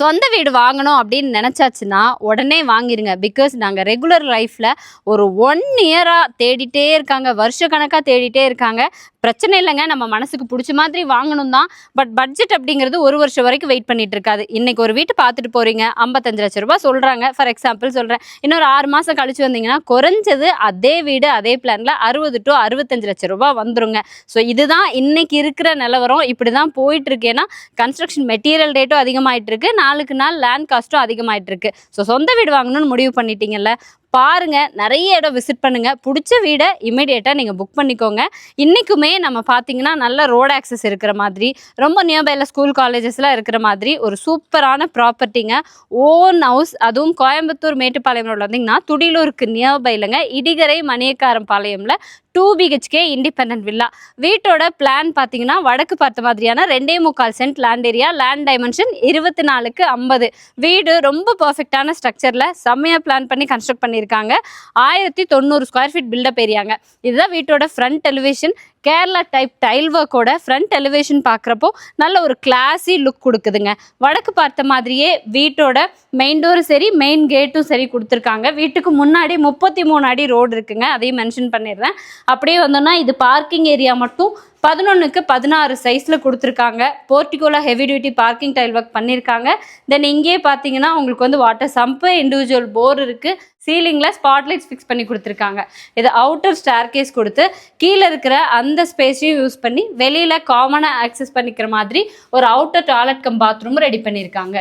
சொந்த வீடு வாங்கணும் அப்படின்னு நினச்சாச்சுன்னா உடனே வாங்கிடுங்க. பிகாஸ் நாங்கள் ரெகுலர் லைஃப்பில் ஒரு 1 இயராக தேடிட்டே இருக்காங்க, வருஷ கணக்காக தேடிட்டே இருக்காங்க. பிரச்சனை இல்லைங்க, நம்ம மனசுக்கு பிடிச்ச மாதிரி வாங்கணும் தான். பட் பட்ஜெட் அப்படிங்கிறது 1 வருஷம் வரைக்கும் வெயிட் பண்ணிட்டு இருக்காது. இன்றைக்கி ஒரு வீட்டு பார்த்துட்டு போகிறீங்க, 55 லட்ச ரூபா சொல்கிறாங்க, ஃபார் எக்ஸாம்பிள் சொல்கிறேன். இன்னொரு 6 மாதம் கழிச்சு வந்தீங்கன்னா குறைஞ்சது அதே வீடு அதே பிளானில் 60 to 65 லட்ச ரூபா வந்துருங்க. ஸோ இதுதான் இன்றைக்கி இருக்கிற நிலவரம். இப்படி தான் போயிட்டுருக்கு. ஏன்னா கன்ஸ்ட்ரக்ஷன் மெட்டீரியல் ரேட்டும் அதிகமாகிட்டு இருக்கு, நாளுக்கு நாள் லேண்ட் காஸ்ட்டும் அதிகமாகிட்டு இருக்கு. ஸோ சொந்த வீடு வாங்கணும்னு முடிவு பண்ணிட்டீங்கல்ல, பாருங்க, நிறைய இடம் விசிட் பண்ணுங்க. பிடிச்ச வீடை இமீடியட்டாக நீங்கள் புக் பண்ணிக்கோங்க. இன்றைக்குமே நம்ம பார்த்தீங்கன்னா நல்ல ரோட் ஆக்சஸ் இருக்கிற மாதிரி, ரொம்ப நியர்பையில் ஸ்கூல் காலேஜஸ்லாம் இருக்கிற மாதிரி ஒரு சூப்பரான ப்ராப்பர்ட்டிங்க. ஓன் ஹவுஸ், அதுவும் கோயம்புத்தூர் மேட்டுப்பாளையம் ரோடில் வந்தீங்கன்னா துடிலூருக்கு நியர்பைலங்க, இடிகரை மணியக்காரம் பாளையமில் 2 BHK இண்டிபெண்டன்ட் வில்லா. வீட்டோட பிளான் பார்த்தீங்கன்னா வடக்கு பார்த்த மாதிரியான 2.25 cent land area, land dimension 24க்கு 50. வீடு ரொம்ப பர்ஃபெக்டான ஸ்ட்ரக்சரில் செம்மையாக பிளான் பண்ணி கன்ஸ்ட்ரக்ட் பண்ணியிருக்காங்க. 1090 ஸ்கொயர் ஃபீட் பில்டப் ஏரியாங்க. இதுதான் வீட்டோட front elevation. Kerala type tile ஒர்க்கோட ஃப்ரண்ட் எலிவேஷன் பார்க்குறப்போ நல்ல ஒரு கிளாஸி லுக் கொடுக்குதுங்க. வடக்கு பார்த்த மாதிரியே வீட்டோட மெயின் டோரும் சரி, மெயின் கேட்டும் சரி கொடுத்துருக்காங்க. வீட்டுக்கு முன்னாடி 33 அடி ரோடு இருக்குங்க, அதையும் மென்ஷன் பண்ணிடுறேன். அப்படியே வந்தோம்னா இது பார்க்கிங் ஏரியா மட்டும் 11க்கு 16 சைஸில் கொடுத்துருக்காங்க. போர்ட்டிகோவில் heavy duty parking tile work பண்ணியிருக்காங்க. தென் இங்கே பார்த்தீங்கன்னா உங்களுக்கு வந்து வாட்டர் சம்பு, இண்டிவிஜுவல் போர் இருக்குது. சீலிங்கில் ஸ்பாட்லைட்ஸ் ஃபிக்ஸ் பண்ணி கொடுத்துருக்காங்க. இது அவுட்டர் ஸ்டேர்கேஸ் கொடுத்து கீழே இருக்கிற அந்த ஸ்பேஸையும் யூஸ் பண்ணி வெளியில் காமனாக ஆக்சஸ் பண்ணிக்கிற மாதிரி ஒரு outer toilet cum bathroom ready பண்ணியிருக்காங்க.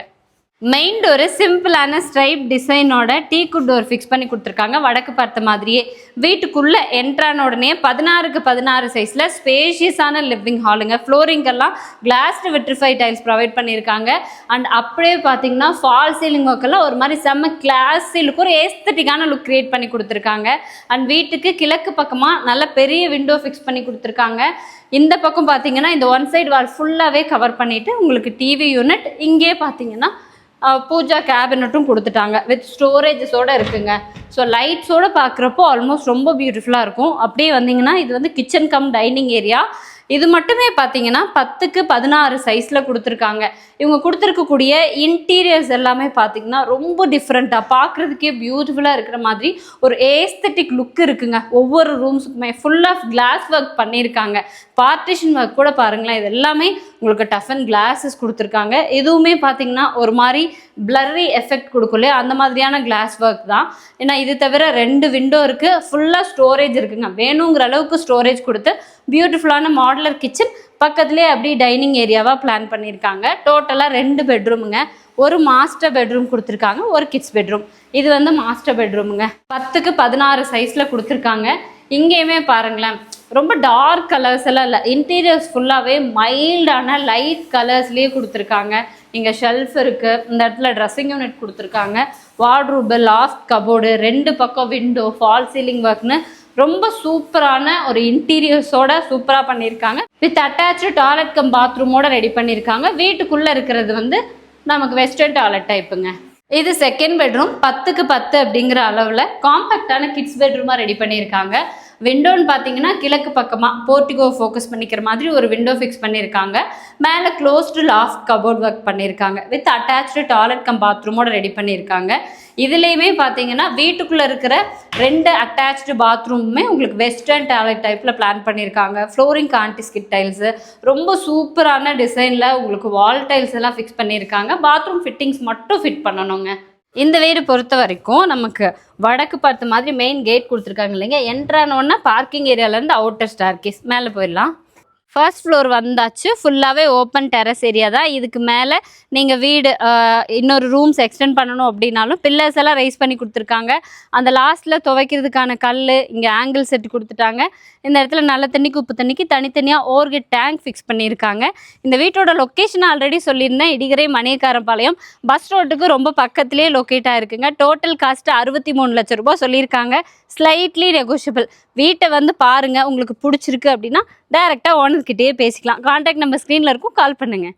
மெயின் டோரு சிம்பிளான ஸ்ட்ரைப் டிசைனோட டீக்குட் டோர் ஃபிக்ஸ் பண்ணி கொடுத்துருக்காங்க. வடக்கு பார்த்த மாதிரியே வீட்டுக்குள்ளே என்ட்ரான உடனே 16க்கு 16 சைஸில் ஸ்பேஷியஸான living ஹாலுங்க. ஃப்ளோரிங்கெல்லாம் glazed vitrify tiles provide பண்ணியிருக்காங்க. அண்ட் அப்படியே பார்த்தீங்கன்னா ஃபால் சீலிங் ஒர்க்கெல்லாம் ஒரு மாதிரி செம்ம கிளாஸி லுக், ஒரு ஏஸ்தட்டிக்கான லுக் க்ரியேட் பண்ணி கொடுத்துருக்காங்க. அண்ட் வீட்டுக்கு கிழக்கு பக்கமாக நல்ல பெரிய விண்டோ ஃபிக்ஸ் பண்ணி கொடுத்துருக்காங்க. இந்த பக்கம் பார்த்தீங்கன்னா இந்த ஒன் சைடு வால் ஃபுல்லாகவே கவர் பண்ணிவிட்டு உங்களுக்கு டிவி யூனிட், இங்கே பார்த்தீங்கன்னா பூஜா கேபினட்டும் கொடுத்துட்டாங்க வித் ஸ்டோரேஜஸோடு இருக்குங்க. ஸோ லைட்ஸோடு பார்க்குறப்போ ஆல்மோஸ்ட் ரொம்ப பியூட்டிஃபுல்லாக இருக்கும். அப்படியே வந்தீங்கன்னா இது வந்து கிச்சன் கம் டைனிங் ஏரியா. இது மட்டுமே பார்த்தீங்கன்னா 10க்கு 16 சைஸில் கொடுத்துருக்காங்க. இவங்க கொடுத்துருக்கக்கூடிய இன்டீரியர்ஸ் எல்லாமே பார்த்தீங்கன்னா ரொம்ப டிஃப்ரெண்ட்டாக, பார்க்குறதுக்கே பியூட்டிஃபுல்லாக இருக்கிற மாதிரி ஒரு ஏஸ்தட்டிக் லுக் இருக்குங்க. ஒவ்வொரு ரூம்ஸுக்குமே ஃபுல் ஆஃப் கிளாஸ் ஒர்க் பண்ணியிருக்காங்க. பார்ட்டிஷன் ஒர்க் கூட பாருங்களேன், இது எல்லாமே உங்களுக்கு டஃப் அண்ட் கிளாஸஸ் கொடுத்துருக்காங்க. எதுவுமே பார்த்தீங்கன்னா ஒரு மாதிரி பிளர்ரி எஃபெக்ட் கொடுக்கலையே, அந்த மாதிரியான கிளாஸ் ஒர்க் தான். ஏன்னா இது தவிர 2 விண்டோ இருக்குது, ஃபுல்லாக ஸ்டோரேஜ் இருக்குங்க. வேணுங்கிற அளவுக்கு ஸ்டோரேஜ் கொடுத்து பியூட்டிஃபுல்லான மாடுலர் கிச்சன், பக்கத்துலேயே அப்படி டைனிங் ஏரியாவாக பிளான் பண்ணியிருக்காங்க. டோட்டலாக 2 பெட்ரூமுங்க, ஒரு மாஸ்டர் பெட்ரூம் கொடுத்துருக்காங்க, ஒரு கிட்ஸ் பெட்ரூம். இது வந்து மாஸ்டர் பெட்ரூமுங்க. 10க்கு 16 சைஸில் கொடுத்துருக்காங்க. இங்கேயுமே பாருங்களேன், ரொம்ப டார்க் கலர்ஸ் எல்லாம் இல்லை, இன்டீரியர்ஸ் ஃபுல்லாகவே மைல்டான லைட் கலர்ஸ்லேயே கொடுத்துருக்காங்க. இங்கே ஷெல்ஃப் இருக்குது, இந்த இடத்துல ட்ரெஸ்ஸிங் யூனிட் கொடுத்துருக்காங்க, வார்ட்ரூபு, லாஃப்ட் கபோர்டு, 2 பக்கம் விண்டோ, ஃபால் சீலிங் ஒர்க்னு ரொம்ப சூப்பரான ஒரு இன்டீரியர்ஸோட சூப்பராக பண்ணியிருக்காங்க. வித் அட்டாச்சு டாய்லெட் கம் பாத்ரூமோட ரெடி பண்ணியிருக்காங்க. வீட்டுக்குள்ளே இருக்கிறது வந்து நமக்கு வெஸ்டர்ன் டாய்லெட் டைப்புங்க. இது செகண்ட் பெட்ரூம், 10க்கு 10 அப்படிங்கிற அளவில் காம்பேக்டான கிட்ஸ் பெட்ரூமாக ரெடி பண்ணியிருக்காங்க. விண்டோன்னு பார்த்தீங்கன்னா கிழக்கு பக்கமாக போர்ட்டிகோ ஃபோக்கஸ் பண்ணிக்கிற மாதிரி ஒரு விண்டோ ஃபிக்ஸ் பண்ணியிருக்காங்க. மேலே க்ளோஸ்டு லாஃப்ட் கபோர்ட் ஒர்க் பண்ணியிருக்காங்க. வித் அட்டாச்சு டாய்லெட் கம் பாத்ரூமோட ரெடி பண்ணியிருக்காங்க. இதுலேயுமே பார்த்தீங்கன்னா வீட்டுக்குள்ளே இருக்கிற 2 அட்டாச்சு பாத்ரூமுமே உங்களுக்கு வெஸ்டர்ன் டாய்லெட் டைப்பில் பிளான் பண்ணியிருக்காங்க. ஃப்ளோரிங் ஆன்டிஸ்கிட் டைல்ஸு, ரொம்ப சூப்பரான டிசைனில் உங்களுக்கு வால் டைல்ஸ் எல்லாம் ஃபிக்ஸ் பண்ணியிருக்காங்க. பாத்ரூம் ஃபிட்டிங்ஸ் மட்டும் ஃபிட் பண்ணணுங்க. இந்த வீடு பொறுத்த வரைக்கும் நமக்கு வடக்கு பார்த்த மாதிரி மெயின் கேட் கொடுத்துருக்காங்க இல்லைங்க. என்ட்ரானோன்னா பார்க்கிங் ஏரியாவிலேருந்து அவுட்டர் ஸ்டார்கேஸ் மேலே போயிடலாம். ஃபர்ஸ்ட் ஃப்ளோர் வந்தாச்சு, ஃபுல்லாகவே ஓப்பன் டெரஸ் ஏரியா தான். இதுக்கு மேலே நீங்கள் வீடு இன்னொரு ரூம்ஸ் எக்ஸ்டெண்ட் பண்ணணும் அப்படின்னாலும் பில்லர்ஸ் எல்லாம் ரைஸ் பண்ணி கொடுத்துருக்காங்க. அந்த லாஸ்ட்டில் துவைக்கிறதுக்கான கல், இங்கே ஆங்கிள் செட் கொடுத்துட்டாங்க. இந்த இடத்துல நல்ல தண்ணிக்கு உப்பு தண்ணிக்கு தனித்தனியாக ஓர்கெட் டேங்க் ஃபிக்ஸ் பண்ணியிருக்காங்க. இந்த வீட்டோட லொக்கேஷன் ஆல்ரெடி சொல்லியிருந்தேன், இடிகரை மணியக்காரம்பாளையம் பஸ் ரோட்டுக்கு ரொம்ப பக்கத்துலேயே லொக்கேட் ஆகிருக்குங்க. டோட்டல் காஸ்ட்டு 63 லட்ச ரூபா சொல்லியிருக்காங்க. Slightly negotiable. வீட்டை வந்து பாருங்கள், உங்களுக்கு பிடிச்சிருக்கு அப்படின்னா டைரெக்டாக ஓனர்கிட்டயே பேசிக்கலாம். கான்டாக்ட் நம்பர் ஸ்க்ரீனில் இருக்கும், கால் பண்ணுங்கள்.